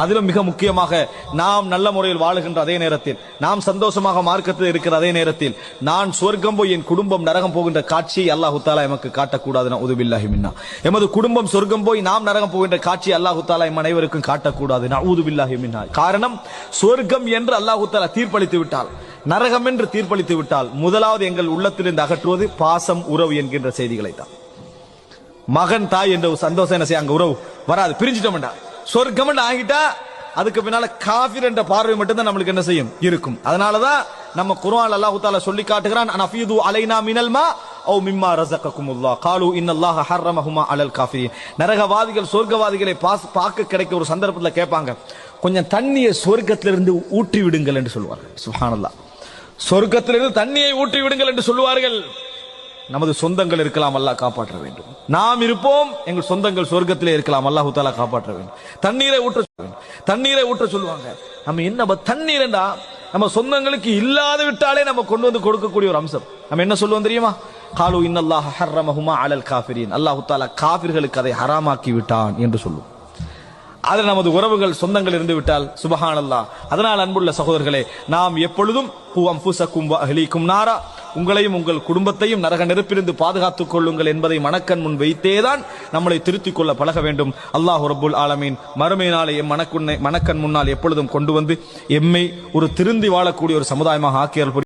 அதிலும் மிக முக்கியமாக நாம் நல்ல முறையில் வாழுகின்ற அதே நேரத்தில், நாம் சந்தோஷமாக மார்க்கத்தில் இருக்கிற அதே நேரத்தில், நான் சொர்க்கம் போய் என் குடும்பம் நரகம் போகின்ற காட்சியை அல்லாஹு தஆலா எமக்கு காட்டக்கூடாது. நஊது பில்லாஹி மின்னா. எமது குடும்பம் சொர்க்கம் போய் நாம் நரகம் போகின்ற காட்சியை அல்லாஹு தஆலா எம் அனைவருக்கும் காட்டக்கூடாது. நஊது பில்லாஹி மின்னா. காரணம், சொர்க்கம் என்று அல்லாஹு தஆலா தீர்ப்பளித்து விட்டால், நரகம் என்று தீர்ப்பளித்து விட்டால், முதலாவது எங்கள் உள்ளத்திலிருந்து அகற்றுவது பாசம், உறவு என்கின்ற செய்திகளை தான். மகன் தாய் என்ற சந்தோஷம் என்ன செய்ய அங்க உறவு வராது, பிரிஞ்சிட்டோம்டா. சொர்க்கம் ஆகிட்டா அதுக்கு பின்னால காஃபிர் என்ற பார்வை மட்டும்தான் நம்மளுக்கு என்ன செய்யும் இருக்கும். அதனாலதான் நம்ம குர்ஆன் அல்லாஹ் தஆலா சொல்லி காட்டுகிறான், அனஃபீது அலைனா மினல் மா அவ் மிம்மா ரஸககுமுல்லாஹ் காலு இன்னல்லாஹ ஹர்ரமஹுமா அலல் காஃபிரின். நரகவாதிகள் சொர்க்கவாதிகளை பார்க்க கிடைக்க ஒரு சந்தர்ப்பத்தில் கேட்பாங்க, கொஞ்சம் தண்ணியை சொர்க்கத்திலிருந்து ஊற்றி விடுங்கள் என்று சொல்லுவார்கள். சுப்ஹானல்லாஹ். சொர்க்கத்திலிருந்து தண்ணியை ஊற்றி விடுங்கள் என்று சொல்லுவார்கள். நமது சொந்தங்கள் இருக்கலாம், அல்லாஹ் காப்பாற்ற வேண்டும். நாம் இருப்போம், எங்கள் சொந்தங்கள் சொர்க்கத்திலே இருக்கலாம், அல்லாஹ் தஆலா காப்பாற்ற வேண்டும். தண்ணீரை ஊற்ற சொல்லுவாங்க. நம்ம என்ன தண்ணீர் என்றா நம்ம சொந்தங்களுக்கு இல்லாத விட்டாலே நம்ம கொண்டு வந்து கொடுக்கக்கூடிய ஒரு அம்சம். நம்ம என்ன சொல்லுவோம் தெரியுமா? காலு இன்னல்லாஹ ஹர்ரமஹுமா அலல் காஃபிரின். அல்லாஹ் தஆலா காஃபிர்களுக்கு அதை ஹராமாக்கி விட்டான் என்று சொல்லுவோம். அதில் நமது உறவுகள் சொந்தங்கள் இருந்து விட்டால் சுபஹானல்லாஹ். அதனால் அன்புள்ள சகோதரர்களே, நாம் எப்பொழுதும் அன்ஃபுஸக்கும் வ அஹ்லீக்கும் நாரா, உங்களையும் உங்கள் குடும்பத்தையும் நரக நெருப்பிலிருந்து பாதுகாத்துக் கொள்ளுங்கள் என்பதை மனக்கண் முன் வைத்தேதான் நம்மளை திருத்திக் கொள்ள பழக வேண்டும். அல்லாஹ் ரப்புல் ஆலமீன் மறுமை நாளை எம் மனக்கண் முன்னால் எப்பொழுதும் கொண்டு வந்து எம்மை ஒரு திருந்தி வாழக்கூடிய ஒரு சமுதாயமாக ஆக்கியல்